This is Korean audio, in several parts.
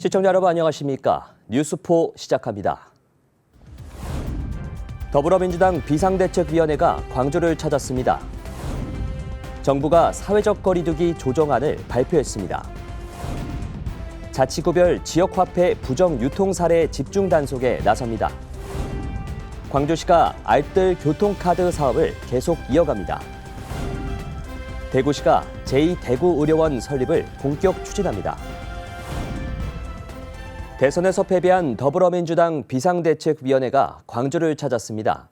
시청자 여러분 안녕하십니까? 뉴스포 시작합니다. 더불어민주당 비상대책위원회가 광주를 찾았습니다. 정부가 사회적 거리두기 조정안을 발표했습니다. 자치구별 지역화폐 부정 유통 사례 집중 단속에 나섭니다. 광주시가 알뜰 교통카드 사업을 계속 이어갑니다. 대구시가 제2대구의료원 설립을 본격 추진합니다. 대선에서 패배한 더불어민주당 비상대책위원회가 광주를 찾았습니다.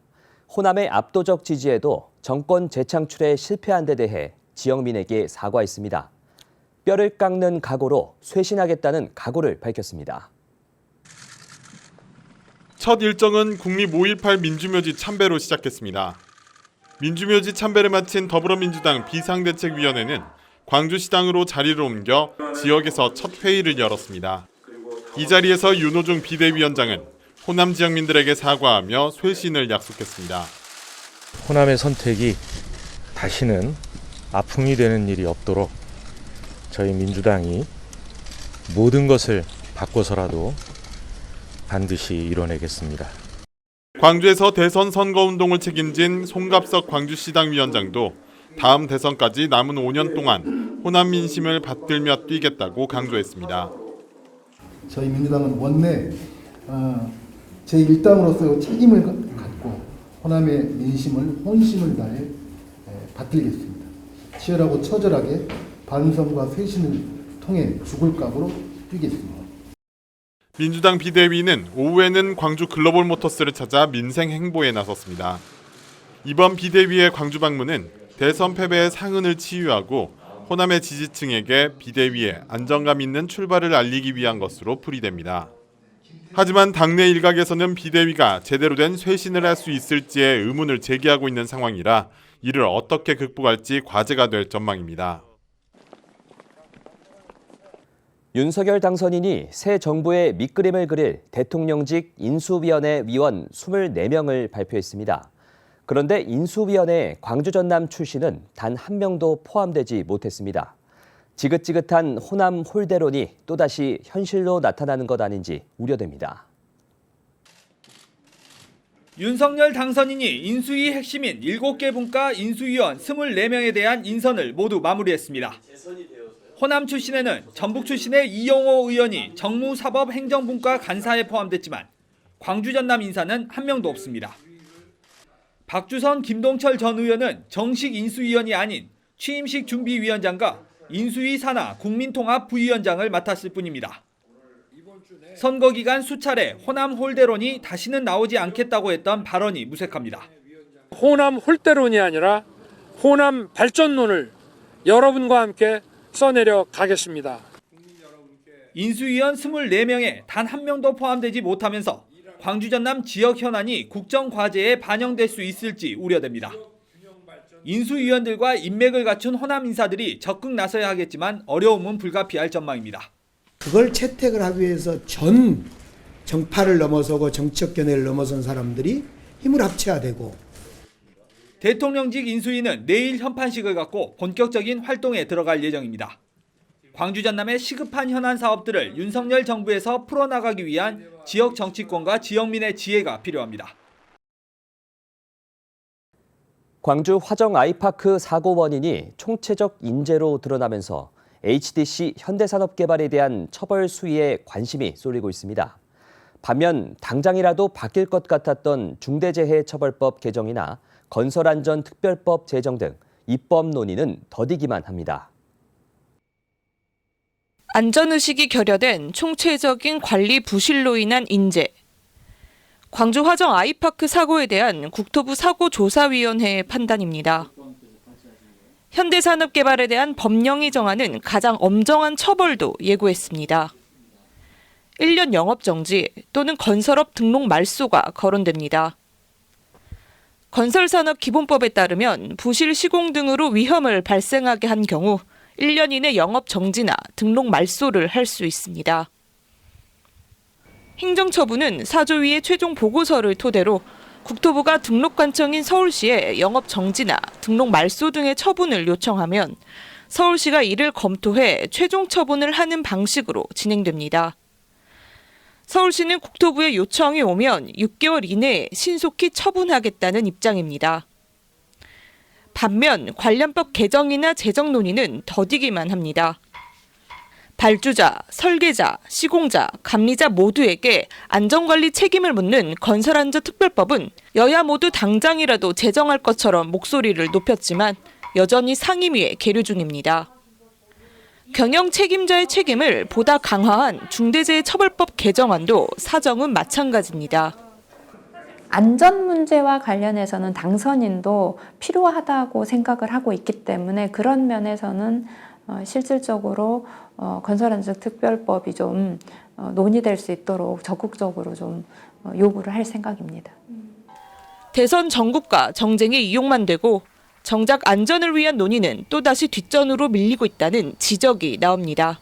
호남의 압도적 지지에도 정권 재창출에 실패한 데 대해 지역민에게 사과했습니다. 뼈를 깎는 각오로 쇄신하겠다는 각오를 밝혔습니다. 첫 일정은 국립 5.18 민주묘지 참배로 시작했습니다. 민주묘지 참배를 마친 더불어민주당 비상대책위원회는 광주시당으로 자리를 옮겨 지역에서 첫 회의를 열었습니다. 이 자리에서 윤호중 비대위원장은 호남 지역민들에게 사과하며 쇄신을 약속했습니다. 호남의 선택이 다시는 아픔이 되는 일이 없도록 저희 민주당이 모든 것을 바꿔서라도 반드시 이뤄내겠습니다. 광주에서 대선 선거운동을 책임진 송갑석 광주시당 위원장도 다음 대선까지 남은 5년 동안 호남 민심을 받들며 뛰겠다고 강조했습니다. 저희 민주당은 원내 제1당으로서 책임을 갖고 호남의 민심을 혼심을 다해 받들겠습니다. 치열하고 처절하게 반성과 쇄신을 통해 죽을 각오로 뛰겠습니다. 민주당 비대위는 오후에는 광주 글로벌 모터스를 찾아 민생 행보에 나섰습니다. 이번 비대위의 광주 방문은 대선 패배의 상흔을 치유하고 호남의 지지층에게 비대위의 안정감 있는 출발을 알리기 위한 것으로 풀이됩니다. 하지만 당내 일각에서는 비대위가 제대로 된 쇄신을 할 수 있을지에 의문을 제기하고 있는 상황이라 이를 어떻게 극복할지 과제가 될 전망입니다. 윤석열 당선인이 새 정부의 밑그림을 그릴 대통령직 인수위원회 위원 24명을 발표했습니다. 그런데 인수위원회에 광주 전남 출신은 단 한 명도 포함되지 못했습니다. 지긋지긋한 호남 홀대론이 또다시 현실로 나타나는 것 아닌지 우려됩니다. 윤석열 당선인이 인수위 핵심인 7개 분과 인수위원 24명에 대한 인선을 모두 마무리했습니다. 호남 출신에는 전북 출신의 이영호 의원이 정무사법행정분과 간사에 포함됐지만 광주 전남 인사는 한 명도 없습니다. 박주선, 김동철 전 의원은 정식 인수위원이 아닌 취임식 준비위원장과 인수위 산하 국민통합 부위원장을 맡았을 뿐입니다. 선거 기간 수차례 호남 홀대론이 다시는 나오지 않겠다고 했던 발언이 무색합니다. 호남 홀대론이 아니라 호남 발전론을 여러분과 함께 써내려 가겠습니다. 인수위원 24명에 단 한 명도 포함되지 못하면서 광주 전남 지역 현안이 국정과제에 반영될 수 있을지 우려됩니다. 인수위원들과 인맥을 갖춘 호남 인사들이 적극 나서야 하겠지만 어려움은 불가피할 전망입니다. 그걸 채택을 하기 위해서 전 정파를 넘어서고 정치적 견해를 넘어선 사람들이 힘을 합쳐야 되고 대통령직 인수위는 내일 현판식을 갖고 본격적인 활동에 들어갈 예정입니다. 광주 전남의 시급한 현안 사업들을 윤석열 정부에서 풀어나가기 위한 지역 정치권과 지역민의 지혜가 필요합니다. 광주 화정 아이파크 사고 원인이 총체적 인재로 드러나면서 HDC 현대산업개발에 대한 처벌 수위에 관심이 쏠리고 있습니다. 반면 당장이라도 바뀔 것 같았던 중대재해처벌법 개정이나 건설안전특별법 제정 등 입법 논의는 더디기만 합니다. 안전의식이 결여된 총체적인 관리 부실로 인한 인재. 광주 화정 아이파크 사고에 대한 국토부 사고조사위원회의 판단입니다. 현대산업개발에 대한 법령이 정하는 가장 엄정한 처벌도 예고했습니다. 1년 영업정지 또는 건설업 등록 말소가 거론됩니다. 건설산업기본법에 따르면 부실 시공 등으로 위험을 발생하게 한 경우 1년 이내 영업정지나 등록 말소를 할 수 있습니다. 행정처분은 사조위의 최종 보고서를 토대로 국토부가 등록관청인 서울시에 영업정지나 등록 말소 등의 처분을 요청하면 서울시가 이를 검토해 최종 처분을 하는 방식으로 진행됩니다. 서울시는 국토부에 요청이 오면 6개월 이내에 신속히 처분하겠다는 입장입니다. 반면 관련법 개정이나 제정 논의는 더디기만 합니다. 발주자, 설계자, 시공자, 감리자 모두에게 안전관리 책임을 묻는 건설안전특별법은 여야 모두 당장이라도 제정할 것처럼 목소리를 높였지만 여전히 상임위에 계류 중입니다. 경영 책임자의 책임을 보다 강화한 중대재해처벌법 개정안도 사정은 마찬가지입니다. 안전 문제와 관련해서는 당선인도 필요하다고 생각을 하고 있기 때문에 그런 면에서는 실질적으로 건설안전특별법이 좀 논의될 수 있도록 적극적으로 좀 요구를 할 생각입니다. 대선 전국과 정쟁의 이용만 되고 정작 안전을 위한 논의는 또다시 뒷전으로 밀리고 있다는 지적이 나옵니다.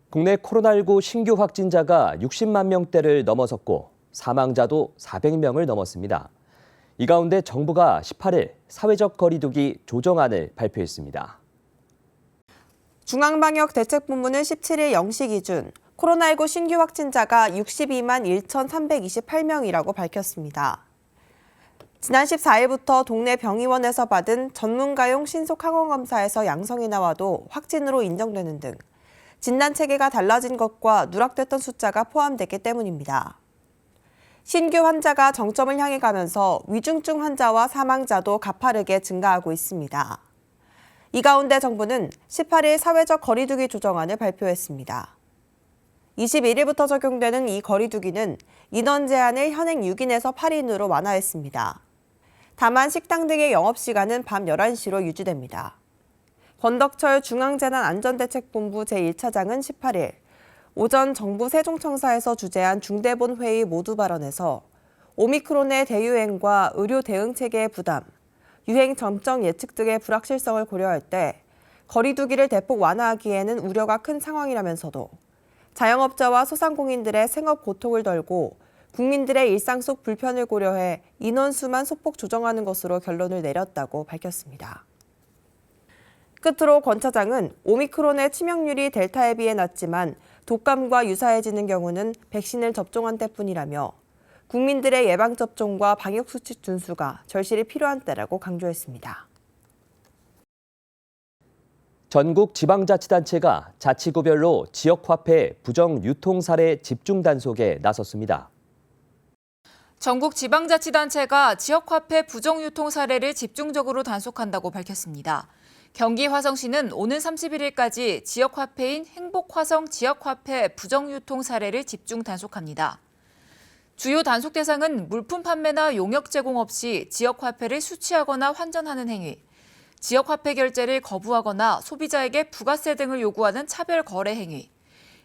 국내 코로나19 신규 확진자가 60만 명대를 넘어섰고 사망자도 400명을 넘었습니다. 이 가운데 정부가 18일 사회적 거리두기 조정안을 발표했습니다. 중앙방역대책본부는 17일 0시 기준 코로나19 신규 확진자가 62만 1,328명이라고 밝혔습니다. 지난 14일부터 동네 병의원에서 받은 전문가용 신속항원검사에서 양성이 나와도 확진으로 인정되는 등 진단체계가 달라진 것과 누락됐던 숫자가 포함됐기 때문입니다. 신규 환자가 정점을 향해 가면서 위중증 환자와 사망자도 가파르게 증가하고 있습니다. 이 가운데 정부는 18일 사회적 거리두기 조정안을 발표했습니다. 21일부터 적용되는 이 거리두기는 인원 제한을 현행 6인에서 8인으로 완화했습니다. 다만 식당 등의 영업시간은 밤 11시로 유지됩니다. 권덕철 중앙재난안전대책본부 제1차장은 18일 오전 정부 세종청사에서 주재한 중대본 회의 모두 발언에서 오미크론의 대유행과 의료 대응체계의 부담, 유행 점정 예측 등의 불확실성을 고려할 때 거리두기를 대폭 완화하기에는 우려가 큰 상황이라면서도 자영업자와 소상공인들의 생업 고통을 덜고 국민들의 일상 속 불편을 고려해 인원수만 소폭 조정하는 것으로 결론을 내렸다고 밝혔습니다. 끝으로 권 차장은 오미크론의 치명률이 델타에 비해 낮지만 독감과 유사해지는 경우는 백신을 접종한 때뿐이라며 국민들의 예방접종과 방역수칙 준수가 절실히 필요한 때라고 강조했습니다. 전국 지방자치단체가 자치구별로 지역화폐 부정 유통 사례 집중 단속에 나섰습니다. 전국 지방자치단체가 지역화폐 부정 유통 사례를 집중적으로 단속한다고 밝혔습니다. 경기 화성시는 오는 31일까지 지역화폐인 행복화성 지역화폐 부정 유통 사례를 집중 단속합니다. 주요 단속 대상은 물품 판매나 용역 제공 없이 지역화폐를 수취하거나 환전하는 행위, 지역화폐 결제를 거부하거나 소비자에게 부가세 등을 요구하는 차별 거래 행위,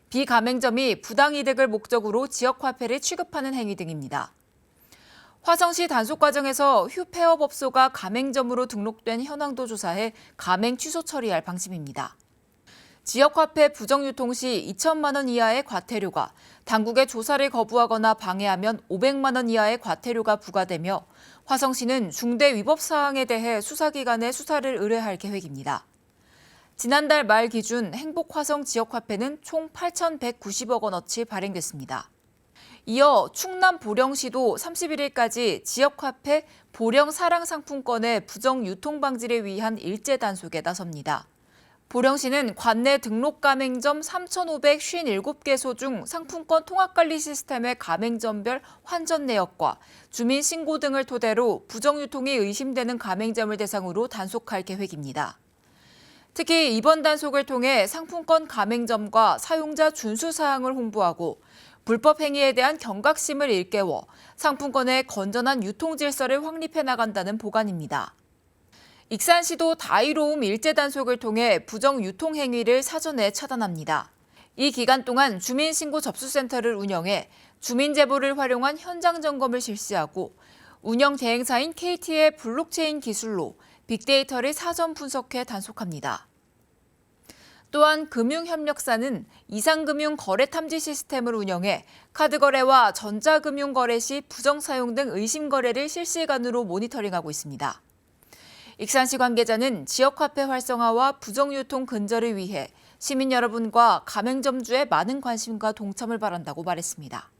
비가맹점이 부당이득을 목적으로 지역화폐를 취급하는 행위 등입니다. 화성시 단속 과정에서 휴폐업업소가 가맹점으로 등록된 현황도 조사해 가맹 취소 처리할 방침입니다. 지역화폐 부정유통 시 2천만 원 이하의 과태료가, 당국의 조사를 거부하거나 방해하면 500만 원 이하의 과태료가 부과되며 화성시는 중대 위법 사항에 대해 수사기관에 수사를 의뢰할 계획입니다. 지난달 말 기준 행복화성 지역화폐는 총 8,190억 원어치 발행됐습니다. 이어 충남 보령시도 31일까지 지역화폐 보령 사랑상품권의 부정 유통 방지를 위한 일제 단속에 나섭니다. 보령시는 관내 등록 가맹점 3,557개소 중 상품권 통합관리 시스템의 가맹점별 환전 내역과 주민 신고 등을 토대로 부정 유통이 의심되는 가맹점을 대상으로 단속할 계획입니다. 특히 이번 단속을 통해 상품권 가맹점과 사용자 준수 사항을 홍보하고 불법 행위에 대한 경각심을 일깨워 상품권의 건전한 유통 질서를 확립해 나간다는 보관입니다. 익산시도 다이로움 일제 단속을 통해 부정 유통 행위를 사전에 차단합니다. 이 기간 동안 주민신고 접수센터를 운영해 주민 제보를 활용한 현장 점검을 실시하고 운영 대행사인 KT의 블록체인 기술로 빅데이터를 사전 분석해 단속합니다. 또한 금융협력사는 이상금융 거래 탐지 시스템을 운영해 카드 거래와 전자금융 거래 시 부정 사용 등 의심 거래를 실시간으로 모니터링하고 있습니다. 익산시 관계자는 지역화폐 활성화와 부정유통 근절을 위해 시민 여러분과 가맹점주의 많은 관심과 동참을 바란다고 말했습니다.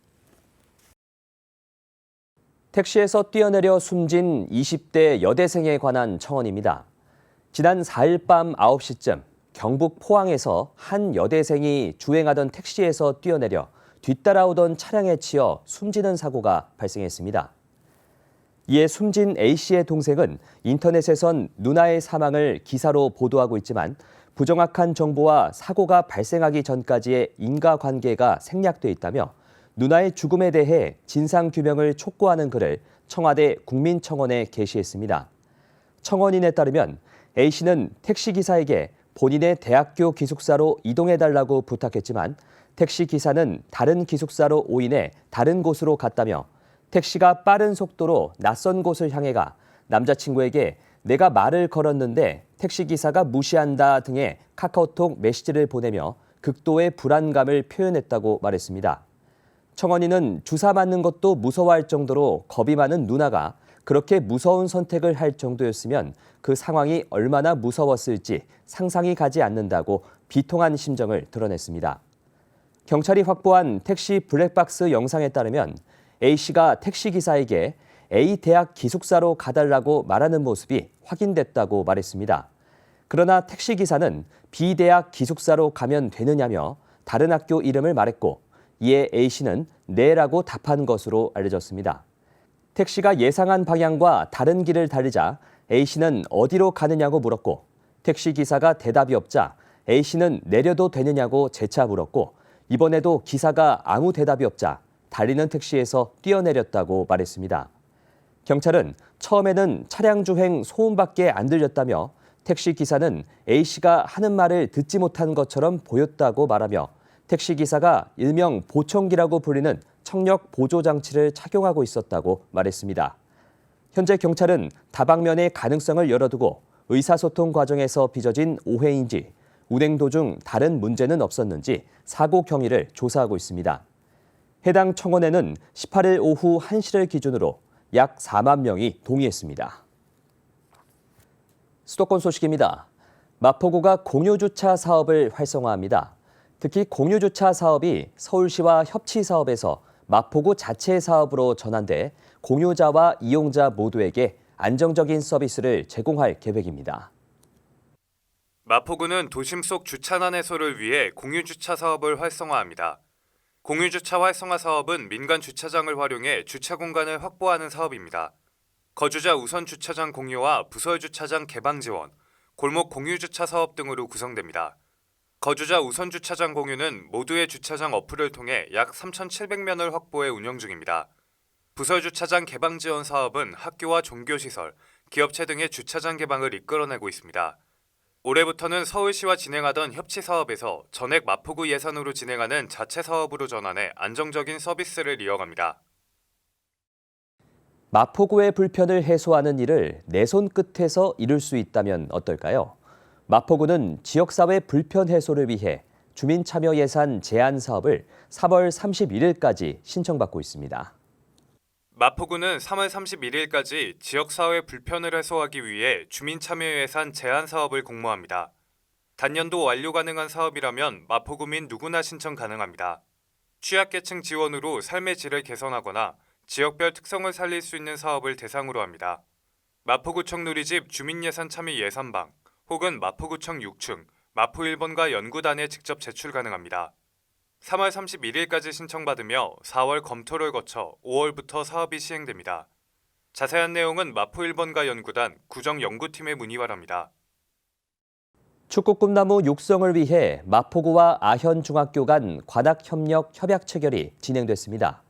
택시에서 뛰어내려 숨진 20대 여대생에 관한 청원입니다. 지난 4일 밤 9시쯤 경북 포항에서 한 여대생이 주행하던 택시에서 뛰어내려 뒤따라오던 차량에 치여 숨지는 사고가 발생했습니다. 이에 숨진 A씨의 동생은 인터넷에선 누나의 사망을 기사로 보도하고 있지만 부정확한 정보와 사고가 발생하기 전까지의 인과관계가 생략돼 있다며 누나의 죽음에 대해 진상규명을 촉구하는 글을 청와대 국민청원에 게시했습니다. 청원인에 따르면 A씨는 택시기사에게 본인의 대학교 기숙사로 이동해달라고 부탁했지만 택시기사는 다른 기숙사로 오인해 다른 곳으로 갔다며 택시가 빠른 속도로 낯선 곳을 향해 가 남자친구에게 내가 말을 걸었는데 택시기사가 무시한다 등의 카카오톡 메시지를 보내며 극도의 불안감을 표현했다고 말했습니다. 청원인은 주사 맞는 것도 무서워할 정도로 겁이 많은 누나가 그렇게 무서운 선택을 할 정도였으면 그 상황이 얼마나 무서웠을지 상상이 가지 않는다고 비통한 심정을 드러냈습니다. 경찰이 확보한 택시 블랙박스 영상에 따르면 A씨가 택시기사에게 A 대학 기숙사로 가달라고 말하는 모습이 확인됐다고 말했습니다. 그러나 택시기사는 B 대학 기숙사로 가면 되느냐며 다른 학교 이름을 말했고 이에 A씨는 네라고 답한 것으로 알려졌습니다. 택시가 예상한 방향과 다른 길을 달리자 A씨는 어디로 가느냐고 물었고 택시기사가 대답이 없자 A씨는 내려도 되느냐고 재차 물었고 이번에도 기사가 아무 대답이 없자 달리는 택시에서 뛰어내렸다고 말했습니다. 경찰은 처음에는 차량 주행 소음밖에 안 들렸다며 택시기사는 A씨가 하는 말을 듣지 못한 것처럼 보였다고 말하며 택시기사가 일명 보청기라고 불리는 청력 보조 장치를 착용하고 있었다고 말했습니다. 현재 경찰은 다방면의 가능성을 열어두고 의사소통 과정에서 빚어진 오해인지 운행 도중 다른 문제는 없었는지 사고 경위를 조사하고 있습니다. 해당 청원에는 18일 오후 1시를 기준으로 약 4만 명이 동의했습니다. 수도권 소식입니다. 마포구가 공유주차 사업을 활성화합니다. 특히 공유주차 사업이 서울시와 협치 사업에서 마포구 자체 사업으로 전환돼 공유자와 이용자 모두에게 안정적인 서비스를 제공할 계획입니다. 마포구는 도심 속 주차난 해소를 위해 공유주차 사업을 활성화합니다. 공유주차 활성화 사업은 민간 주차장을 활용해 주차 공간을 확보하는 사업입니다. 거주자 우선 주차장 공유와 부설 주차장 개방 지원, 골목 공유주차 사업 등으로 구성됩니다. 거주자 우선 주차장 공유는 모두의 주차장 어플을 통해 약 3,700면을 확보해 운영 중입니다. 부설 주차장 개방 지원 사업은 학교와 종교시설, 기업체 등의 주차장 개방을 이끌어내고 있습니다. 올해부터는 서울시와 진행하던 협치 사업에서 전액 마포구 예산으로 진행하는 자체 사업으로 전환해 안정적인 서비스를 이어갑니다. 마포구의 불편을 해소하는 일을 내 손끝에서 이룰 수 있다면 어떨까요? 마포구는 지역사회 불편 해소를 위해 주민참여 예산 제한 사업을 3월 31일까지 신청받고 있습니다. 마포구는 3월 31일까지 지역사회 불편을 해소하기 위해 주민참여 예산 제한 사업을 공모합니다. 단년도 완료 가능한 사업이라면 마포구민 누구나 신청 가능합니다. 취약계층 지원으로 삶의 질을 개선하거나 지역별 특성을 살릴 수 있는 사업을 대상으로 합니다. 마포구청 누리집 주민예산 참여 예산방 혹은 마포구청 6층, 마포 1번가 연구단에 직접 제출 가능합니다. 3월 31일까지 신청받으며 4월 검토를 거쳐 5월부터 사업이 시행됩니다. 자세한 내용은 마포 1번가 연구단 구정연구팀에 문의 바랍니다. 축구 꿈나무 육성을 위해 마포구와 아현중학교 간 관악협력 협약 체결이 진행됐습니다.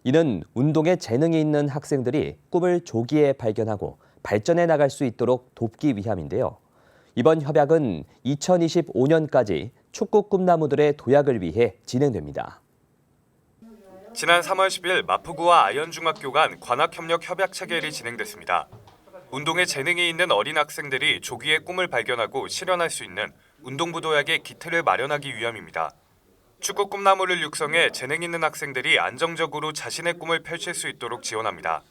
이는 운동에 재능이 있는 학생들이 꿈을 조기에 발견하고 발전해 나갈 수 있도록 돕기 위함인데요. 이번 협약은 2025년까지 축구 꿈나무들의 도약을 위해 진행됩니다. 지난 3월 10일 마포구와 아현중학교 간 관악협력 협약 체결이 진행됐습니다. 운동에 재능이 있는 어린 학생들이 조기에 꿈을 발견하고 실현할 수 있는 운동부 도약의 기틀을 마련하기 위함입니다. 축구 꿈나무를 육성해 재능 있는 학생들이 안정적으로 자신의 꿈을 펼칠 수 있도록 지원합니다.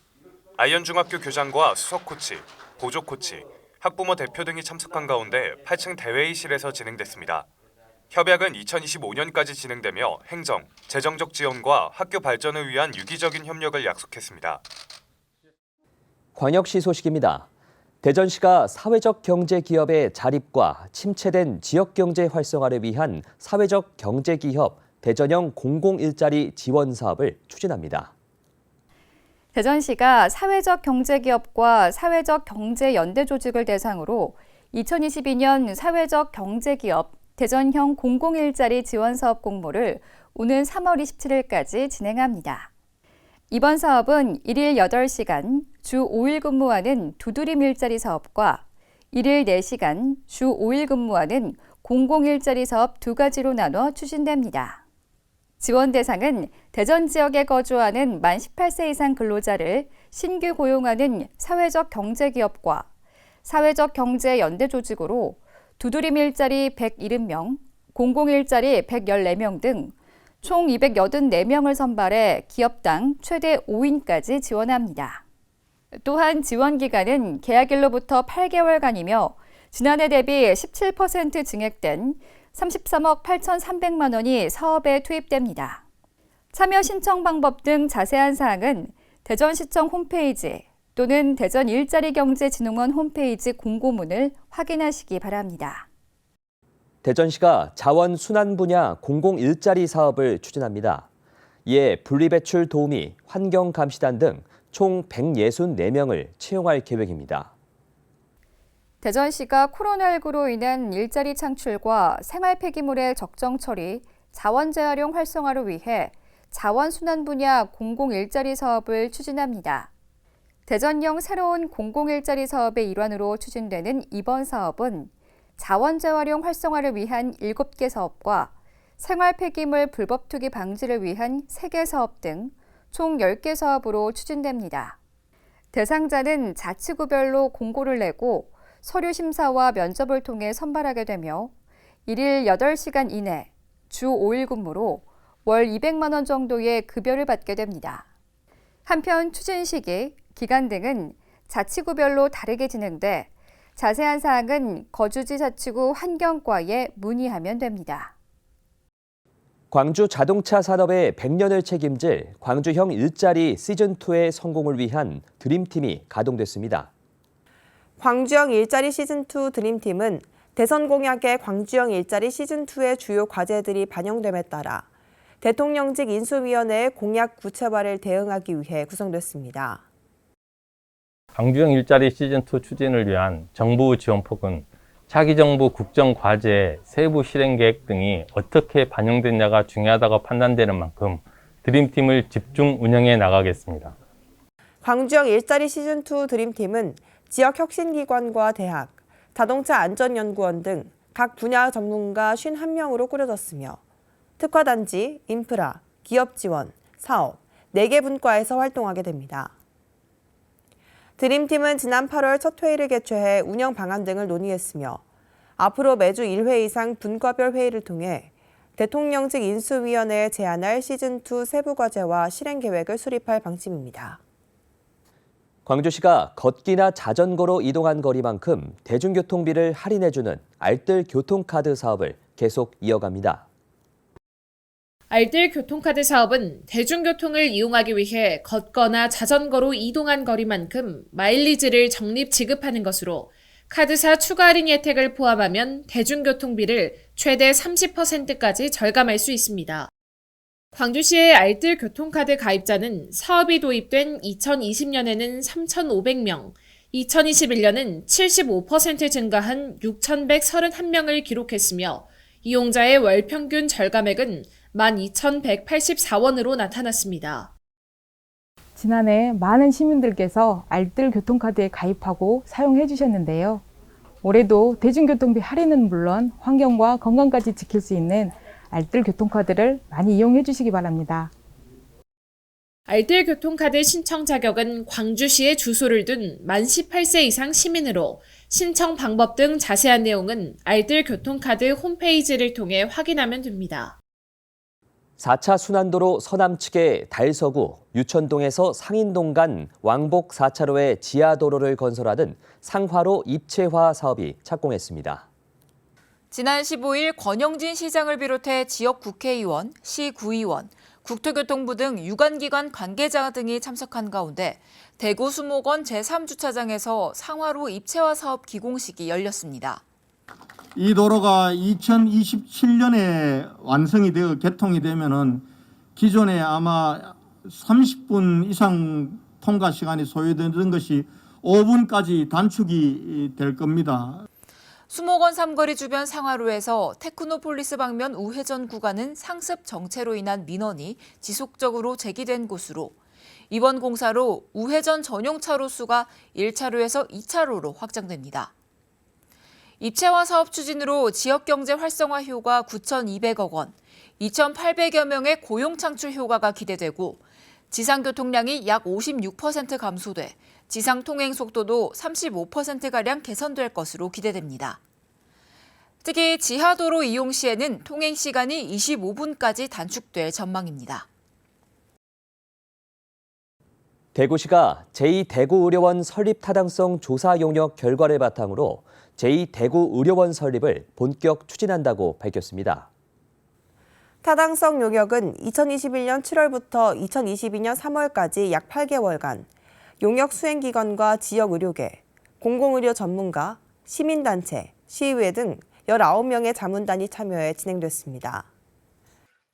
아현중학교 교장과 수석 코치, 보조 코치, 학부모 대표 등이 참석한 가운데 8층 대회의실에서 진행됐습니다. 협약은 2025년까지 진행되며 행정, 재정적 지원과 학교 발전을 위한 유기적인 협력을 약속했습니다. 광역시 소식입니다. 대전시가 사회적 경제 기업의 자립과 침체된 지역 경제 활성화를 위한 사회적 경제 기업 대전형 공공일자리 지원 사업을 추진합니다. 대전시가 사회적 경제기업과 사회적 경제연대 조직을 대상으로 2022년 사회적 경제기업 대전형 공공일자리 지원사업 공모를 오는 3월 27일까지 진행합니다. 이번 사업은 1일 8시간, 주 5일 근무하는 두드림 일자리 사업과 1일 4시간, 주 5일 근무하는 공공일자리 사업 두 가지로 나눠 추진됩니다. 지원 대상은 대전 지역에 거주하는 만 18세 이상 근로자를 신규 고용하는 사회적 경제기업과 사회적 경제연대 조직으로 두드림 일자리 170명, 공공일자리 114명 등 총 284명을 선발해 기업당 최대 5인까지 지원합니다. 또한 지원 기간은 계약일로부터 8개월간이며 지난해 대비 17% 증액된 33억 8,300만 원이 사업에 투입됩니다. 참여 신청 방법 등 자세한 사항은 대전시청 홈페이지 또는 대전일자리경제진흥원 홈페이지 공고문을 확인하시기 바랍니다. 대전시가 자원 순환 분야 공공일자리 사업을 추진합니다. 이에 분리배출 도우미, 환경감시단 등 총 164명을 채용할 계획입니다. 대전시가 코로나19로 인한 일자리 창출과 생활 폐기물의 적정 처리, 자원 재활용 활성화를 위해 자원순환 분야 공공일자리 사업을 추진합니다. 대전형 새로운 공공일자리 사업의 일환으로 추진되는 이번 사업은 자원 재활용 활성화를 위한 7개 사업과 생활 폐기물 불법 투기 방지를 위한 3개 사업 등 총 10개 사업으로 추진됩니다. 대상자는 자치구별로 공고를 내고 서류 심사와 면접을 통해 선발하게 되며 1일 8시간 이내 주 5일 근무로 월 200만 원 정도의 급여를 받게 됩니다. 한편 추진 시기, 기간 등은 자치구별로 다르게 진행돼 자세한 사항은 거주지 자치구 환경과에 문의하면 됩니다. 광주 자동차 산업의 100년을 책임질 광주형 일자리 시즌2의 성공을 위한 드림팀이 가동됐습니다. 광주형 일자리 시즌2 드림팀은 대선 공약의 광주형 일자리 시즌2의 주요 과제들이 반영됨에 따라 대통령직 인수위원회의 공약 구체화를 대응하기 위해 구성됐습니다. 광주형 일자리 시즌2 추진을 위한 정부 지원폭은 차기 정부 국정과제, 세부 실행계획 등이 어떻게 반영됐냐가 중요하다고 판단되는 만큼 드림팀을 집중 운영해 나가겠습니다. 광주형 일자리 시즌2 드림팀은 지역 혁신기관과 대학, 자동차 안전연구원 등 각 분야 전문가 51명으로 꾸려졌으며 특화단지, 인프라, 기업 지원, 사업, 4개 분과에서 활동하게 됩니다. 드림팀은 지난 8월 첫 회의를 개최해 운영 방안 등을 논의했으며 앞으로 매주 1회 이상 분과별 회의를 통해 대통령직 인수위원회에 제안할 시즌2 세부 과제와 실행 계획을 수립할 방침입니다. 광주시가 걷기나 자전거로 이동한 거리만큼 대중교통비를 할인해주는 알뜰 교통카드 사업을 계속 이어갑니다. 알뜰 교통카드 사업은 대중교통을 이용하기 위해 걷거나 자전거로 이동한 거리만큼 마일리지를 적립 지급하는 것으로 카드사 추가 할인 혜택을 포함하면 대중교통비를 최대 30%까지 절감할 수 있습니다. 광주시의 알뜰 교통카드 가입자는 사업이 도입된 2020년에는 3,500명, 2021년은 75% 증가한 6,131명을 기록했으며 이용자의 월 평균 절감액은 12,184원으로 나타났습니다. 지난해 많은 시민들께서 알뜰 교통카드에 가입하고 사용해 주셨는데요. 올해도 대중교통비 할인은 물론 환경과 건강까지 지킬 수 있는 알뜰 교통카드를 많이 이용해 주시기 바랍니다. 알뜰 교통카드 신청 자격은 광주시에 주소를 둔 만 18세 이상 시민으로 신청 방법 등 자세한 내용은 알뜰 교통카드 홈페이지를 통해 확인하면 됩니다. 4차 순환도로 서남 측의 달서구, 유천동에서 상인동 간 왕복 4차로의 지하도로를 건설하는 상화로 입체화 사업이 착공했습니다. 지난 15일 권영진 시장을 비롯해 지역 국회의원, 시구의원, 국토교통부 등 유관기관 관계자 등이 참석한 가운데 대구 수목원 제3주차장에서 상하로 입체화 사업 기공식이 열렸습니다. 이 도로가 2027년에 완성이 되어 개통이 되면은 기존에 아마 30분 이상 통과 시간이 소요되던 것이 5분까지 단축이 될 겁니다. 수목원 삼거리 주변 상하로에서 테크노폴리스 방면 우회전 구간은 상습 정체로 인한 민원이 지속적으로 제기된 곳으로 이번 공사로 우회전 전용 차로 수가 1차로에서 2차로로 확장됩니다. 입체화 사업 추진으로 지역경제 활성화 효과 9,200억 원, 2,800여 명의 고용 창출 효과가 기대되고 지상교통량이 약 56% 감소돼 지상 통행 속도도 35%가량 개선될 것으로 기대됩니다. 특히 지하도로 이용 시에는 통행 시간이 25분까지 단축될 전망입니다. 대구시가 제2대구의료원 설립 타당성 조사 용역 결과를 바탕으로 제2대구의료원 설립을 본격 추진한다고 밝혔습니다. 타당성 용역은 2021년 7월부터 2022년 3월까지 약 8개월간 용역 수행기관과 지역의료계, 공공의료 전문가, 시민단체, 시의회 등 19명의 자문단이 참여해 진행됐습니다.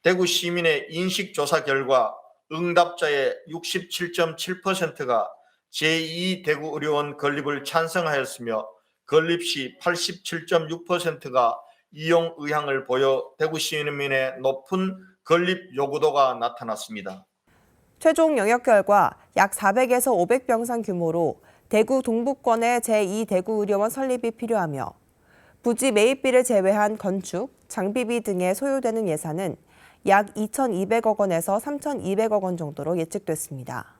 대구 시민의 인식조사 결과 응답자의 67.7%가 제2대구의료원 건립을 찬성하였으며 건립 시 87.6%가 이용 의향을 보여 대구 시민의 높은 건립 요구도가 나타났습니다. 최종 영역 결과 약 400에서 500병상 규모로 대구 동북권의 제2대구의료원 설립이 필요하며 부지 매입비를 제외한 건축, 장비비 등에 소요되는 예산은 약 2,200억 원에서 3,200억 원 정도로 예측됐습니다.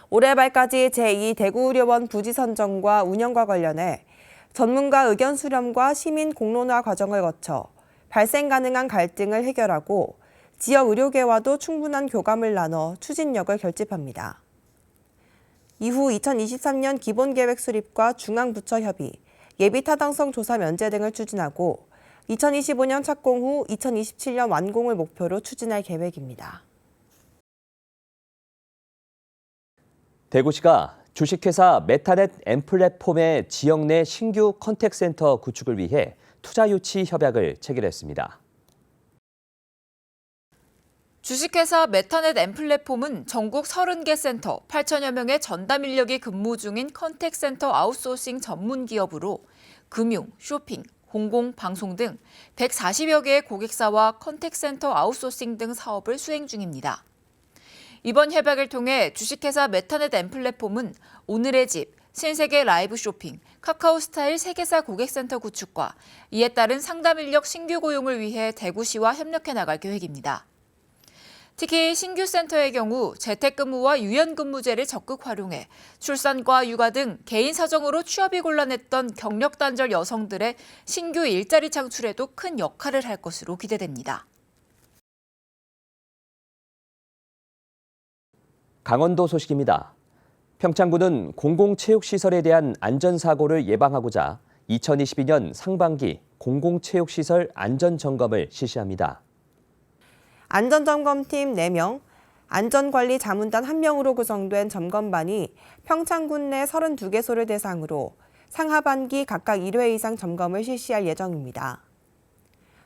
올해 말까지 제2대구의료원 부지 선정과 운영과 관련해 전문가 의견 수렴과 시민 공론화 과정을 거쳐 발생 가능한 갈등을 해결하고 지역 의료계와도 충분한 교감을 나눠 추진력을 결집합니다. 이후 2023년 기본계획 수립과 중앙부처 협의, 예비타당성 조사 면제 등을 추진하고 2025년 착공 후 2027년 완공을 목표로 추진할 계획입니다. 대구시가 주식회사 메타넷 엠플랫폼의 지역 내 신규 컨택센터 구축을 위해 투자 유치 협약을 체결했습니다. 주식회사 메타넷 엠플랫폼은 전국 30개 센터 8천여 명의 전담 인력이 근무 중인 컨택센터 아웃소싱 전문 기업으로 금융, 쇼핑, 공공, 방송 등 140여 개의 고객사와 컨택센터 아웃소싱 등 사업을 수행 중입니다. 이번 협약을 통해 주식회사 메타넷 엠플랫폼은 오늘의 집, 신세계 라이브 쇼핑, 카카오스타일 세계사 고객센터 구축과 이에 따른 상담 인력 신규 고용을 위해 대구시와 협력해 나갈 계획입니다. 특히 신규 센터의 경우 재택근무와 유연근무제를 적극 활용해 출산과 육아 등 개인 사정으로 취업이 곤란했던 경력 단절 여성들의 신규 일자리 창출에도 큰 역할을 할 것으로 기대됩니다. 강원도 소식입니다. 평창군은 공공체육시설에 대한 안전사고를 예방하고자 2022년 상반기 공공체육시설 안전점검을 실시합니다. 안전점검팀 4명, 안전관리 자문단 1명으로 구성된 점검반이 평창군 내 32개소를 대상으로 상하반기 각각 1회 이상 점검을 실시할 예정입니다.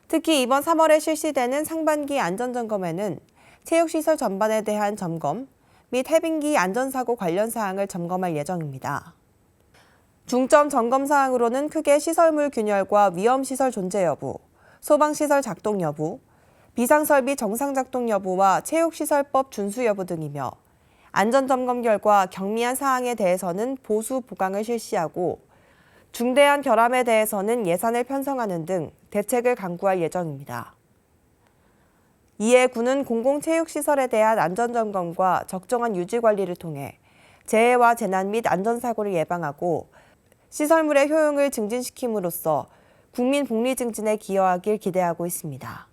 특히 이번 3월에 실시되는 상반기 안전점검에는 체육시설 전반에 대한 점검 및 해빙기 안전사고 관련 사항을 점검할 예정입니다. 중점 점검 사항으로는 크게 시설물 균열과 위험시설 존재 여부, 소방시설 작동 여부, 비상설비 정상 작동 여부와 체육시설법 준수 여부 등이며 안전점검 결과 경미한 사항에 대해서는 보수 보강을 실시하고 중대한 결함에 대해서는 예산을 편성하는 등 대책을 강구할 예정입니다. 이에 군은 공공체육시설에 대한 안전점검과 적정한 유지관리를 통해 재해와 재난 및 안전사고를 예방하고 시설물의 효용을 증진시킴으로써 국민 복리 증진에 기여하길 기대하고 있습니다.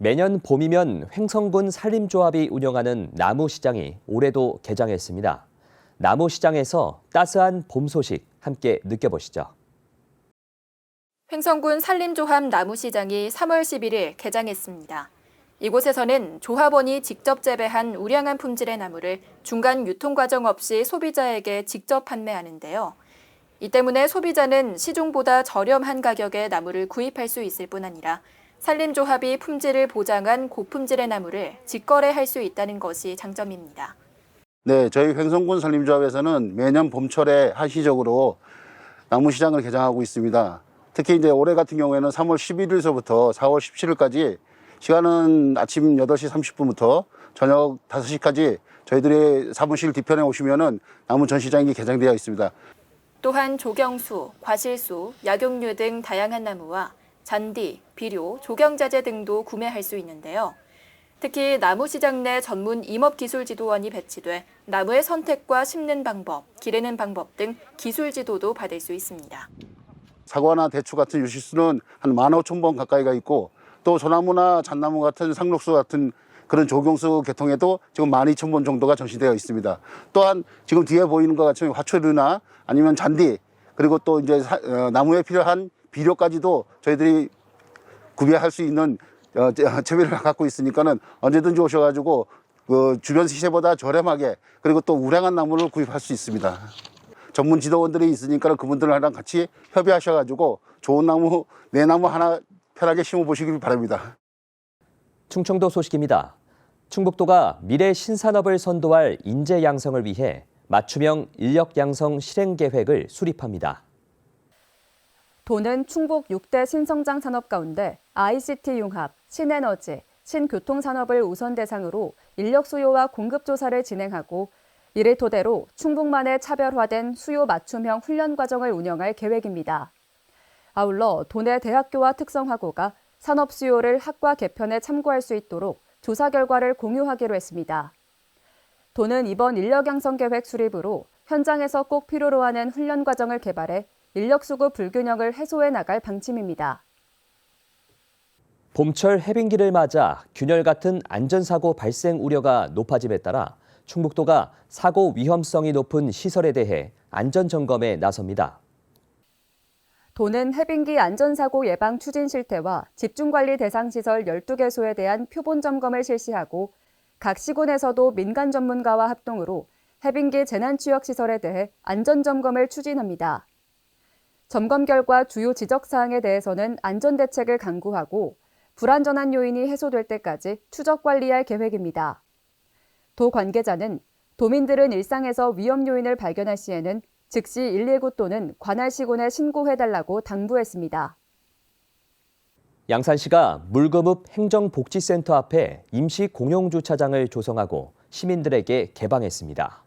매년 봄이면 횡성군 산림조합이 운영하는 나무시장이 올해도 개장했습니다. 나무시장에서 따스한 봄 소식 함께 느껴보시죠. 횡성군 산림조합 나무시장이 3월 11일 개장했습니다. 이곳에서는 조합원이 직접 재배한 우량한 품질의 나무를 중간 유통 과정 없이 소비자에게 직접 판매하는데요. 이 때문에 소비자는 시중보다 저렴한 가격에 나무를 구입할 수 있을 뿐 아니라 산림조합이 품질을 보장한 고품질의 나무를 직거래할 수 있다는 것이 장점입니다. 네, 저희 횡성군 산림조합에서는 매년 봄철에 한시적으로 나무시장을 개장하고 있습니다. 특히 이제 올해 같은 경우에는 3월 11일서부터 4월 17일까지 시간은 아침 8시 30분부터 저녁 5시까지 저희들의 사무실 뒤편에 오시면은 나무 전시장이 개장되어 있습니다. 또한 조경수, 과실수, 약용류 등 다양한 나무와 잔디, 비료, 조경자재 등도 구매할 수 있는데요. 특히 나무시장 내 전문 임업기술지도원이 배치돼 나무의 선택과 심는 방법, 기르는 방법 등 기술 지도도 받을 수 있습니다. 사과나 대추 같은 유실수는 한 15,000번 가까이가 있고 또 소나무나 잣나무 같은 상록수 같은 그런 조경수 계통에도 지금 12,000번 정도가 전시되어 있습니다. 또한 지금 뒤에 보이는 것 같이 화초류나 아니면 잔디 그리고 또 이제 나무에 필요한 비료까지도 저희들이 구매할 수 있는 재배를 갖고 있으니까는 언제든지 오셔가지고 그 주변 시세보다 저렴하게 그리고 또 우량한 나무를 구입할 수 있습니다. 전문 지도원들이 있으니까 그분들이랑 같이 협의하셔가지고 좋은 나무, 내 나무 하나 편하게 심어보시길 바랍니다. 충청도 소식입니다. 충북도가 미래 신산업을 선도할 인재 양성을 위해 맞춤형 인력 양성 실행 계획을 수립합니다. 도는 충북 6대 신성장 산업 가운데 ICT 융합, 신에너지, 신교통 산업을 우선 대상으로 인력 수요와 공급 조사를 진행하고 이를 토대로 충북만의 차별화된 수요 맞춤형 훈련 과정을 운영할 계획입니다. 아울러 도내 대학교와 특성화고가 산업 수요를 학과 개편에 참고할 수 있도록 조사 결과를 공유하기로 했습니다. 도는 이번 인력 양성 계획 수립으로 현장에서 꼭 필요로 하는 훈련 과정을 개발해 인력 수급 불균형을 해소해 나갈 방침입니다. 봄철 해빙기를 맞아 균열 같은 안전사고 발생 우려가 높아짐에 따라 충북도가 사고 위험성이 높은 시설에 대해 안전점검에 나섭니다. 도는 해빙기 안전사고 예방 추진 실태와 집중관리 대상 시설 12개소에 대한 표본 점검을 실시하고 각 시군에서도 민간 전문가와 합동으로 해빙기 재난취약시설에 대해 안전점검을 추진합니다. 점검 결과 주요 지적사항에 대해서는 안전대책을 강구하고 불안전한 요인이 해소될 때까지 추적 관리할 계획입니다. 도 관계자는 도민들은 일상에서 위험 요인을 발견할 시에는 즉시 119 또는 관할 시군에 신고해달라고 당부했습니다. 양산시가 물금읍 행정복지센터 앞에 임시 공용주차장을 조성하고 시민들에게 개방했습니다.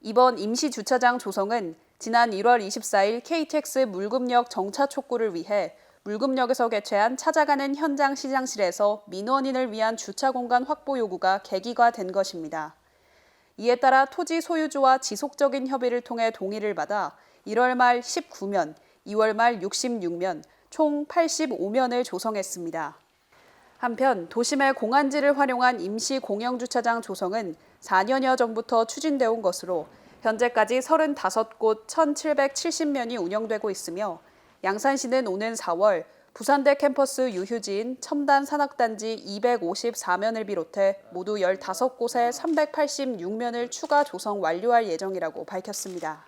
이번 임시 주차장 조성은 지난 1월 24일 KTX 물금역 정차 촉구를 위해 물금역에서 개최한 찾아가는 현장 시장실에서 민원인을 위한 주차 공간 확보 요구가 계기가 된 것입니다. 이에 따라 토지 소유주와 지속적인 협의를 통해 동의를 받아 1월 말 19면, 2월 말 66면, 총 85면을 조성했습니다. 한편 도심의 공안지를 활용한 임시 공영주차장 조성은 4년여 전부터 추진돼 온 것으로 현재까지 35곳 1,770면이 운영되고 있으며 양산시는 오는 4월 부산대 캠퍼스 유휴지인 첨단 산악단지 254면을 비롯해 모두 15곳에 386면을 추가 조성 완료할 예정이라고 밝혔습니다.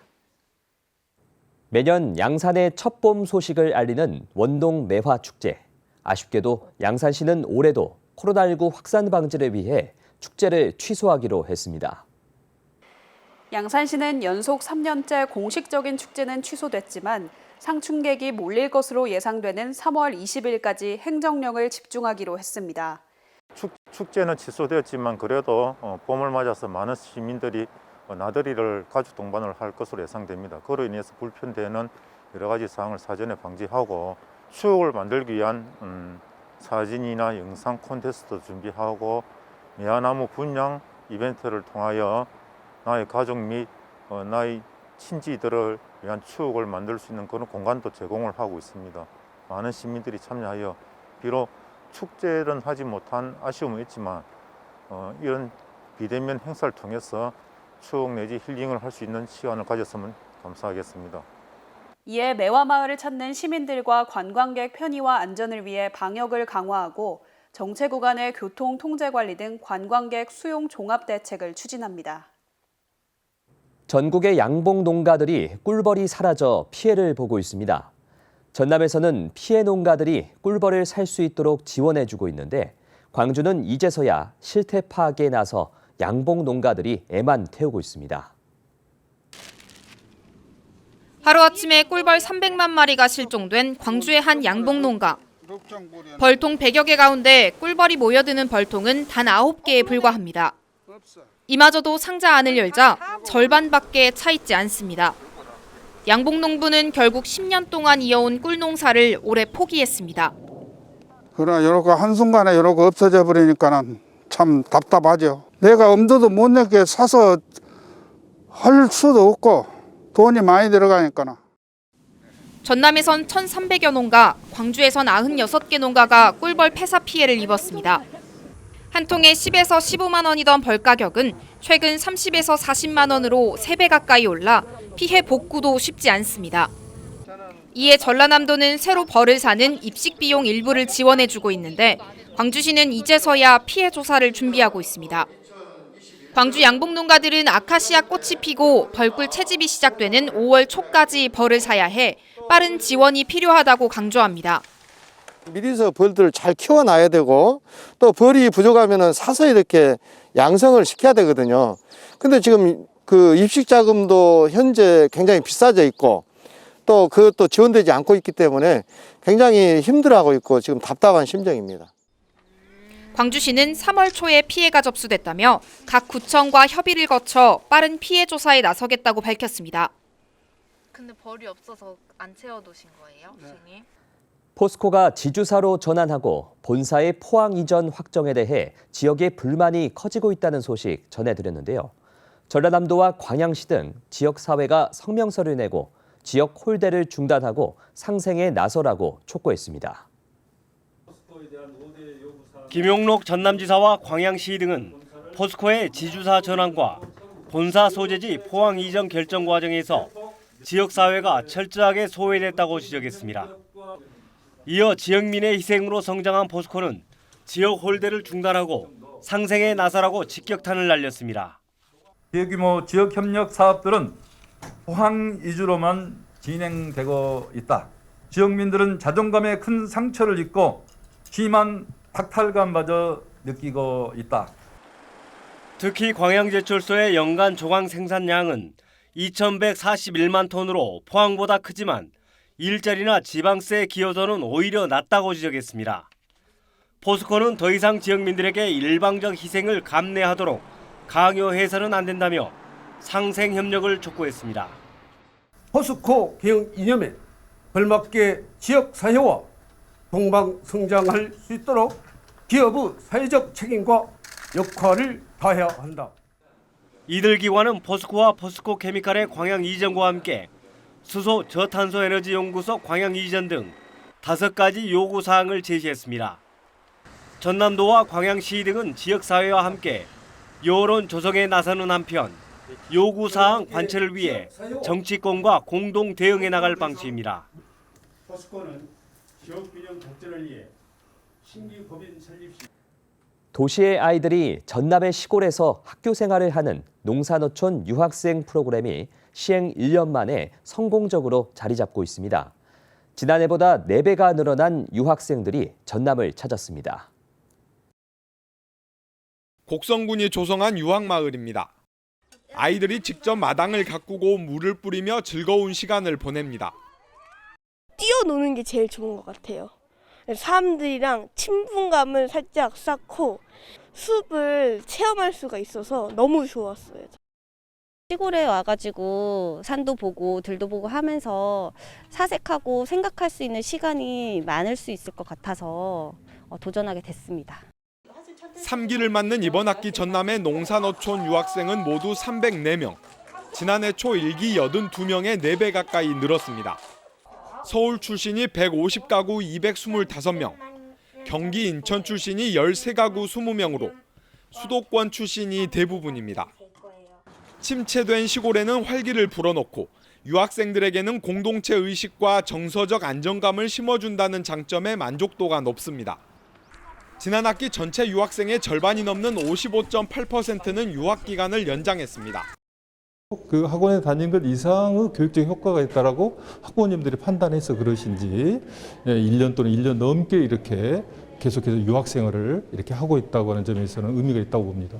매년 양산의 첫 봄 소식을 알리는 원동 매화 축제. 아쉽게도 양산시는 올해도 코로나19 확산 방지를 위해 축제를 취소하기로 했습니다. 양산시는 연속 3년째 공식적인 축제는 취소됐지만 상충객이 몰릴 것으로 예상되는 3월 20일까지 행정력을 집중하기로 했습니다. 축제는 취소되었지만 그래도 봄을 맞아서 많은 시민들이 나들이를 가족 동반을 할 것으로 예상됩니다. 그로 인해서 불편되는 여러 가지 사항을 사전에 방지하고 추억을 만들기 위한 사진이나 영상 콘테스트 준비하고 매화나무 분양 이벤트를 통하여 나의 가족 및 나의 친지들을 위한 추억을 만들 수 있는 그런 공간도 제공을 하고 있습니다. 많은 시민들이 참여하여 비록 축제는 하지 못한 아쉬움은 있지만 이런 비대면 행사를 통해서 추억 내지 힐링을 할 수 있는 시간을 가졌으면 감사하겠습니다. 이에 매화마을을 찾는 시민들과 관광객 편의와 안전을 위해 방역을 강화하고 정체 구간의 교통 통제 관리 등 관광객 수용 종합 대책을 추진합니다. 전국의 양봉 농가들이 꿀벌이 사라져 피해를 보고 있습니다. 전남에서는 피해 농가들이 꿀벌을 살 수 있도록 지원해주고 있는데 광주는 이제서야 실태 파악에 나서 양봉 농가들이 애만 태우고 있습니다. 하루아침에 꿀벌 300만 마리가 실종된 광주의 한 양봉 농가. 벌통 100여 개 가운데 꿀벌이 모여드는 벌통은 단 9개에 불과합니다. 이마저도 상자 안을 열자 절반밖에 차 있지 않습니다. 양봉 농부는 결국 10년 동안 이어온 꿀 농사를 올해 포기했습니다. 그러나 이렇게 한순간에 이렇게 없어져 버리니까는 참 답답하죠. 내가 엄두도 못 내게 사서 할 수도 없고 돈이 많이 들어가니까는. 전남에선 1,300여 농가, 광주에선 96개 농가가 꿀벌 폐사 피해를 입었습니다. 한 통에 10에서 15만 원이던 벌 가격은 최근 30에서 40만 원으로 3배 가까이 올라 피해 복구도 쉽지 않습니다. 이에 전라남도는 새로 벌을 사는 입식 비용 일부를 지원해주고 있는데 광주시는 이제서야 피해 조사를 준비하고 있습니다. 광주 양봉 농가들은 아카시아 꽃이 피고 벌꿀 채집이 시작되는 5월 초까지 벌을 사야 해 빠른 지원이 필요하다고 강조합니다. 미리서 벌들을 잘 키워놔야 되고 또 벌이 부족하면 사서 이렇게 양성을 시켜야 되거든요. 근데 지금 그 입식 자금도 현재 굉장히 비싸져 있고 또 그것도 지원되지 않고 있기 때문에 굉장히 힘들어하고 있고 지금 답답한 심정입니다. 광주시는 3월 초에 피해가 접수됐다며 각 구청과 협의를 거쳐 빠른 피해 조사에 나서겠다고 밝혔습니다. 근데 벌이 없어서 안 채워두신 거예요, 선생님? 포스코가 지주사로 전환하고 본사의 포항 이전 확정에 대해 지역의 불만이 커지고 있다는 소식 전해드렸는데요. 전라남도와 광양시 등 지역사회가 성명서를 내고 지역 홀대를 중단하고 상생에 나서라고 촉구했습니다. 김용록 전남지사와 광양시 등은 포스코의 지주사 전환과 본사 소재지 포항 이전 결정 과정에서 지역사회가 철저하게 소외됐다고 지적했습니다. 이어 지역민의 희생으로 성장한 포스코는 지역 홀대를 중단하고 상생에 나서라고 직격탄을 날렸습니다. 대규모 지역협력 사업들은 포항 위주로만 진행되고 있다. 지역민들은 자존감에 큰 상처를 입고 심한 박탈감마저 느끼고 있다. 특히 광양제철소의 연간 조강 생산량은 2,141만 톤으로 포항보다 크지만 일자리나 지방세 기여도는 오히려 낮다고 지적했습니다. 포스코는 더 이상 지역민들에게 일방적 희생을 감내하도록 강요해서는 안 된다며 상생 협력을 촉구했습니다. 포스코 개혁 이념에 걸맞게 지역 사회와 동방 성장할 수 있도록 기업의 사회적 책임과 역할을 다해야 한다. 이들 기관은 포스코와 포스코 케미칼의 광양 이전과 함께 수소 저탄소 에너지 연구소 광양 이전 등 5가지 요구 사항을 제시했습니다. 전남도와 광양시 등은 지역 사회와 함께 여론 조성에 나서는 한편 요구 사항 관철을 위해 정치권과 공동 대응해 나갈 방침입니다. 포스코는 지역 균형 발전을 위해 신규 법인 설립 시 도시의 아이들이 전남의 시골에서 학교 생활을 하는 농사노촌 유학생 프로그램이 시행 1년 만에 성공적으로 자리 잡고 있습니다. 지난해보다 4배가 늘어난 유학생들이 전남을 찾았습니다. 곡성군이 조성한 유학마을입니다. 아이들이 직접 마당을 가꾸고 물을 뿌리며 즐거운 시간을 보냅니다. 뛰어노는 게 제일 좋은 것 같아요. 사람들이랑 친분감을 살짝 쌓고 숲을 체험할 수가 있어서 너무 좋았어요. 시골에 와가지고 산도 보고 들도 보고 하면서 사색하고 생각할 수 있는 시간이 많을 수 있을 것 같아서 도전하게 됐습니다. 3기를 맞는 이번 학기 전남의 농사노촌 유학생은 모두 304명. 지난해 초 1기 82명에 4배 가까이 늘었습니다. 서울 출신이 150가구 225명, 경기 인천 출신이 13가구 20명으로 수도권 출신이 대부분입니다. 침체된 시골에는 활기를 불어넣고 유학생들에게는 공동체 의식과 정서적 안정감을 심어준다는 장점에 만족도가 높습니다. 지난 학기 전체 유학생의 절반이 넘는 55.8%는 유학 기간을 연장했습니다. 그 학원에 다닌 것 이상의 교육적 효과가 있다라고 학부모님들이 판단해서 그러신지 1년 또는 1년 넘게 이렇게 계속해서 유학 생활을 이렇게 하고 있다고 하는 점에서는 의미가 있다고 봅니다.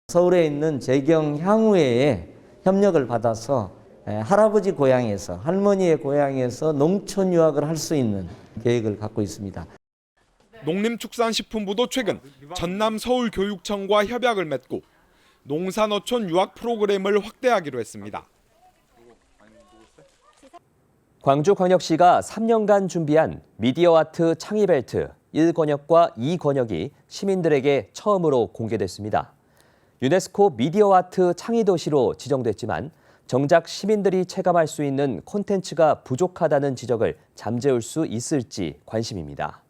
서울에 있는 재경 향후회에 협력을 받아서 할아버지 고향에서 할머니의 고향에서 농촌 유학을 할 수 있는 계획을 갖고 있습니다. 농림축산식품부도 최근 전남 서울교육청과 협약을 맺고 농산어촌 유학 프로그램을 확대하기로 했습니다. 광주광역시가 3년간 준비한 미디어 아트 창의벨트 1권역과 2권역이 시민들에게 처음으로 공개됐습니다. 유네스코 미디어 아트 창의도시로 지정됐지만 정작 시민들이 체감할 수 있는 콘텐츠가 부족하다는 지적을 잠재울 수 있을지 관심입니다.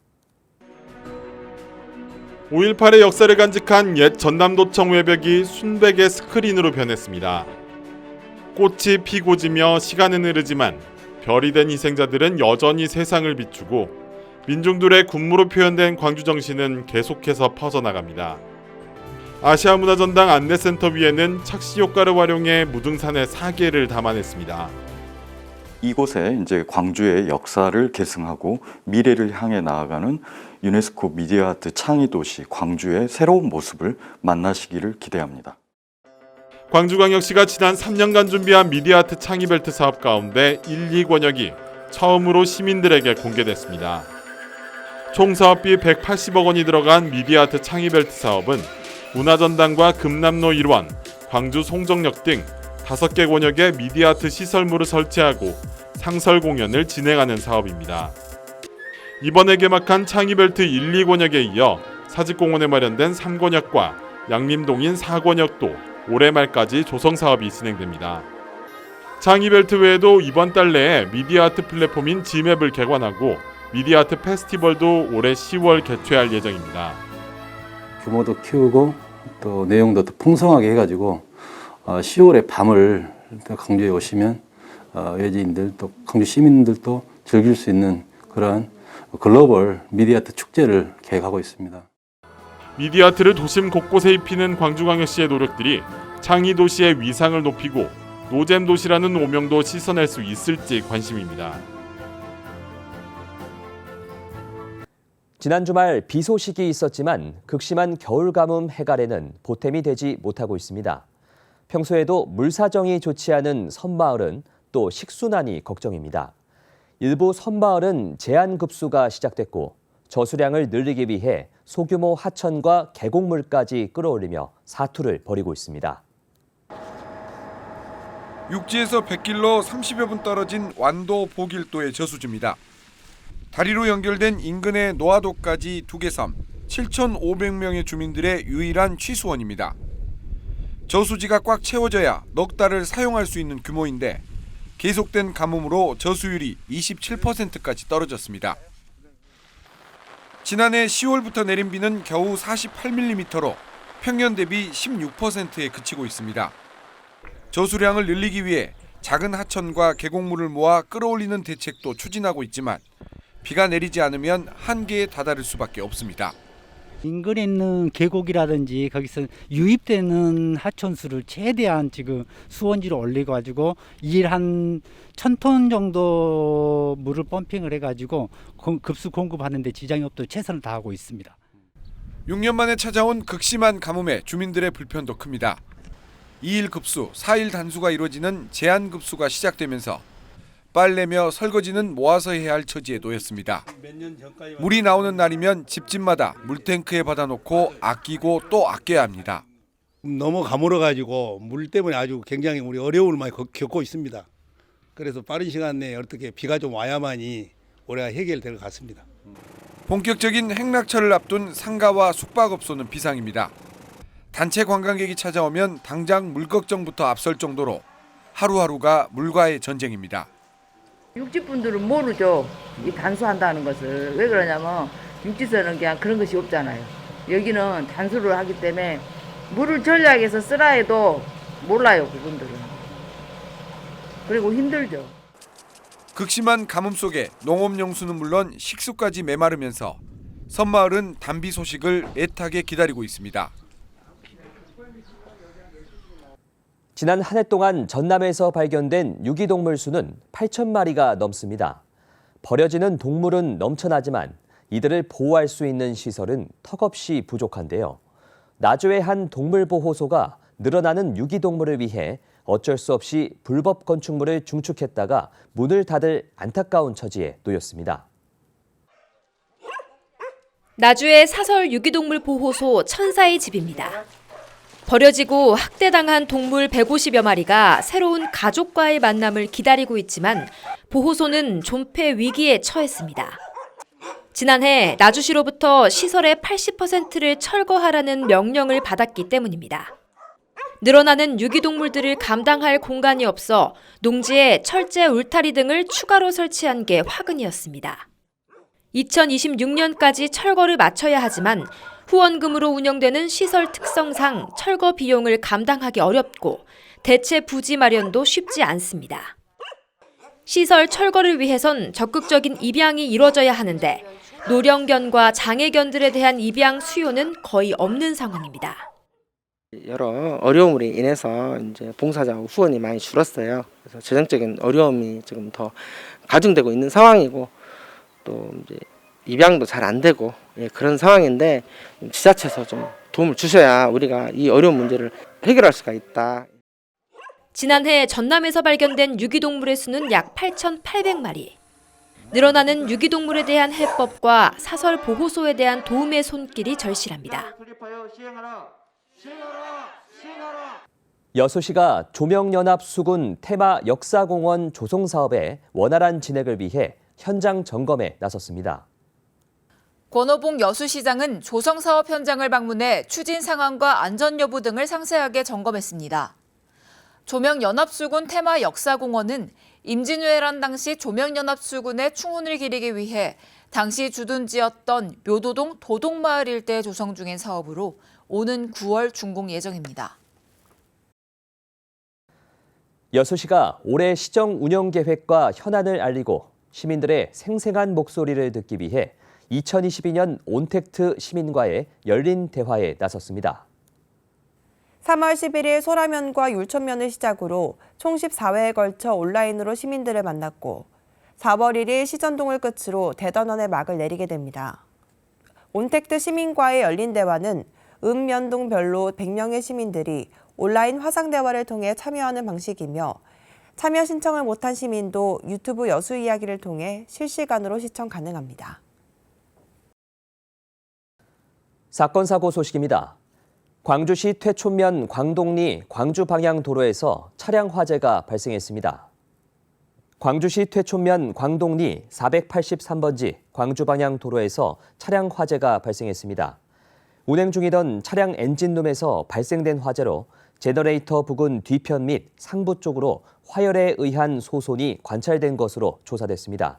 5.18의 역사를 간직한 옛 전남도청 외벽이 순백의 스크린으로 변했습니다. 꽃이 피고 지며 시간은 흐르지만 별이 된 희생자들은 여전히 세상을 비추고 민중들의 군무로 표현된 광주 정신은 계속해서 퍼져나갑니다. 아시아문화전당 안내센터 위에는 착시 효과를 활용해 무등산의 사계를 담아냈습니다. 이곳에 이제 광주의 역사를 계승하고 미래를 향해 나아가는 유네스코 미디어 아트 창의 도시 광주의 새로운 모습을 만나시기를 기대합니다. 광주광역시가 지난 3년간 준비한 미디어 아트 창의벨트 사업 가운데 1, 2권역이 처음으로 시민들에게 공개됐습니다. 총 사업비 180억 원이 들어간 미디어 아트 창의벨트 사업은 문화전당과 금남로 1원, 광주 송정역 등 5개 권역에 미디어 아트 시설물을 설치하고 상설 공연을 진행하는 사업입니다. 이번에 개막한 창의벨트 1, 2권역에 이어 사직공원에 마련된 3권역과 양림동인 4권역도 올해 말까지 조성 사업이 진행됩니다. 창의벨트 외에도 이번 달 내에 미디어 아트 플랫폼인 지맵을 개관하고 미디어 아트 페스티벌도 올해 10월 개최할 예정입니다. 규모도 키우고 또 내용도 더 풍성하게 해가지고 10월에 밤을 광주에 오시면 외지인들 또 광주 시민들도 즐길 수 있는 그러한 글로벌 미디어 아트 축제를 계획하고 있습니다. 미디어 아트를 도심 곳곳에 입히는 광주광역시의 노력들이 창의 도시의 위상을 높이고 노잼 도시라는 오명도 씻어낼 수 있을지 관심입니다. 지난 주말 비 소식이 있었지만 극심한 겨울 가뭄 해갈에는 보탬이 되지 못하고 있습니다. 평소에도 물 사정이 좋지 않은 섬마을은 또 식수난이 걱정입니다. 일부 섬마을은 제한급수가 시작됐고 저수량을 늘리기 위해 소규모 하천과 계곡물까지 끌어올리며 사투를 벌이고 있습니다. 육지에서 100km 30여 분 떨어진 완도 보길도의 저수지입니다. 다리로 연결된 인근의 노하도까지 2개 섬, 7,500명의 주민들의 유일한 취수원입니다. 저수지가 꽉 채워져야 넉 달을 사용할 수 있는 규모인데 계속된 가뭄으로 저수율이 27%까지 떨어졌습니다. 지난해 10월부터 내린 비는 겨우 48mm로 평년 대비 16%에 그치고 있습니다. 저수량을 늘리기 위해 작은 하천과 계곡물을 모아 끌어올리는 대책도 추진하고 있지만 비가 내리지 않으면 한계에 다다를 수밖에 없습니다. 인근에 있는 계곡이라든지 거기서 유입되는 하천수를 최대한 지금 수원지로 올려가지고 일 한 1,000톤 정도 물을 펌핑을 해가지고 급수 공급하는 데 지장이 없도록 최선을 다하고 있습니다. 6년 만에 찾아온 극심한 가뭄에 주민들의 불편도 큽니다. 2일 급수, 4일 단수가 이루어지는 제한급수가 시작되면서 빨래며 설거지는 모아서 해야 할 처지에 놓였습니다. 물이 나오는 날이면 집집마다 물탱크에 받아놓고 아끼고 또 아껴야 합니다. 너무 가물어가지고 물 때문에 아주 굉장히 우리 어려움을 많이 겪고 있습니다. 그래서 빠른 시간 내에 어떻게 비가 좀 와야만이 올해가 해결될 것 같습니다. 본격적인 행락철을 앞둔 상가와 숙박업소는 비상입니다. 단체 관광객이 찾아오면 당장 물 걱정부터 앞설 정도로 하루하루가 물과의 전쟁입니다. 육지분들은 모르죠. 이 단수한다는 것을. 왜 그러냐면 육지에서는 그냥 그런 것이 없잖아요. 여기는 단수를 하기 때문에 물을 전략해서 쓰라 해도 몰라요, 그분들은. 그리고 힘들죠. 극심한 가뭄 속에 농업용수는 물론 식수까지 메마르면서 섬마을은 단비 소식을 애타게 기다리고 있습니다. 지난 한 해 동안 전남에서 발견된 유기동물 수는 8,000마리가 넘습니다. 버려지는 동물은 넘쳐나지만 이들을 보호할 수 있는 시설은 턱없이 부족한데요. 나주의 한 동물보호소가 늘어나는 유기동물을 위해 어쩔 수 없이 불법 건축물을 중축했다가 문을 닫을 안타까운 처지에 놓였습니다. 나주의 사설 유기동물 보호소 천사의 집입니다. 버려지고 학대당한 동물 150여 마리가 새로운 가족과의 만남을 기다리고 있지만 보호소는 존폐 위기에 처했습니다. 지난해 나주시로부터 시설의 80%를 철거하라는 명령을 받았기 때문입니다. 늘어나는 유기동물들을 감당할 공간이 없어 농지에 철제 울타리 등을 추가로 설치한 게 화근이었습니다. 2026년까지 철거를 마쳐야 하지만 후원금으로 운영되는 시설 특성상 철거 비용을 감당하기 어렵고 대체 부지 마련도 쉽지 않습니다. 시설 철거를 위해선 적극적인 입양이 이뤄져야 하는데 노령견과 장애견들에 대한 입양 수요는 거의 없는 상황입니다. 여러 어려움으로 인해서 이제 봉사자하고 후원이 많이 줄었어요. 그래서 재정적인 어려움이 지금 더 가중되고 있는 상황이고 또 이제 입양도 잘 안 되고 그런 상황인데 지자체에서 좀 도움을 주셔야 우리가 이 어려운 문제를 해결할 수가 있다. 지난해 전남에서 발견된 유기동물의 수는 약 8,800마리. 늘어나는 유기동물에 대한 해법과 사설 보호소에 대한 도움의 손길이 절실합니다. 여수시가 조명연합수군 테마 역사공원 조성 사업의 원활한 진행을 위해 현장 점검에 나섰습니다. 권오봉 여수시장은 조성 사업 현장을 방문해 추진 상황과 안전 여부 등을 상세하게 점검했습니다. 조명연합수군 테마 역사공원은 임진왜란 당시 조명연합수군의 충훈을 기리기 위해 당시 주둔지였던 묘도동 도동마을 일대에 조성 중인 사업으로 오는 9월 준공 예정입니다. 여수시가 올해 시정 운영 계획과 현안을 알리고 시민들의 생생한 목소리를 듣기 위해 2022년 온택트 시민과의 열린 대화에 나섰습니다. 3월 11일 소라면과 율천면을 시작으로 총 14회에 걸쳐 온라인으로 시민들을 만났고 4월 1일 시전동을 끝으로 대전원에 막을 내리게 됩니다. 온택트 시민과의 열린 대화는 읍면동별로 100명의 시민들이 온라인 화상대화를 통해 참여하는 방식이며 참여 신청을 못한 시민도 유튜브 여수 이야기를 통해 실시간으로 시청 가능합니다. 사건 사고 소식입니다. 광주시 퇴촌면 광동리 광주 방향 도로에서 차량 화재가 발생했습니다. 광주시 퇴촌면 광동리 483번지 광주 방향 도로에서 차량 화재가 발생했습니다. 운행 중이던 차량 엔진룸에서 발생된 화재로 제너레이터 부근 뒤편 및 상부 쪽으로 화열에 의한 소손이 관찰된 것으로 조사됐습니다.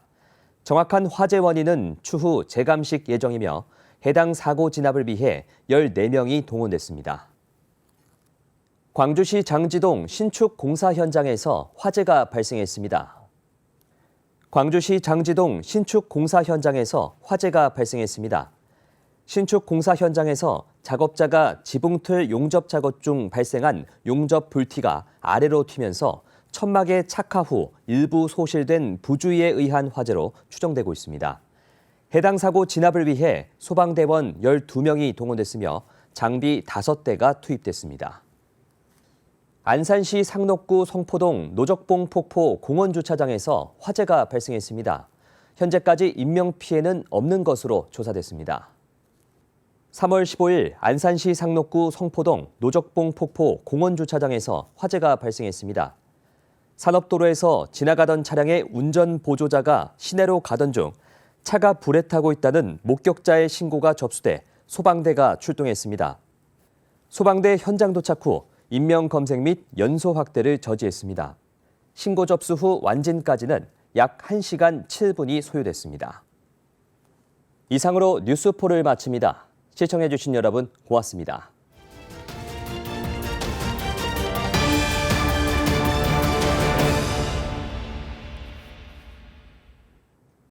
정확한 화재 원인은 추후 재감식 예정이며 해당 사고 진압을 위해 14명이 동원됐습니다. 광주시 장지동 신축 공사 현장에서 화재가 발생했습니다. 광주시 장지동 신축 공사 현장에서 화재가 발생했습니다. 신축 공사 현장에서 작업자가 지붕틀 용접 작업 중 발생한 용접 불티가 아래로 튀면서 천막에 착화 후 일부 소실된 부주의에 의한 화재로 추정되고 있습니다. 해당 사고 진압을 위해 소방대원 12명이 동원됐으며 장비 5대가 투입됐습니다. 안산시 상록구 성포동 노적봉 폭포 공원주차장에서 화재가 발생했습니다. 현재까지 인명피해는 없는 것으로 조사됐습니다. 3월 15일 안산시 상록구 성포동 노적봉 폭포 공원주차장에서 화재가 발생했습니다. 산업도로에서 지나가던 차량의 운전 보조자가 시내로 가던 중 차가 불에 타고 있다는 목격자의 신고가 접수돼 소방대가 출동했습니다. 소방대 현장 도착 후 인명검색 및 연소 확대를 저지했습니다. 신고 접수 후 완진까지는 약 1시간 7분이 소요됐습니다. 이상으로 뉴스포를 마칩니다. 시청해주신 여러분 고맙습니다.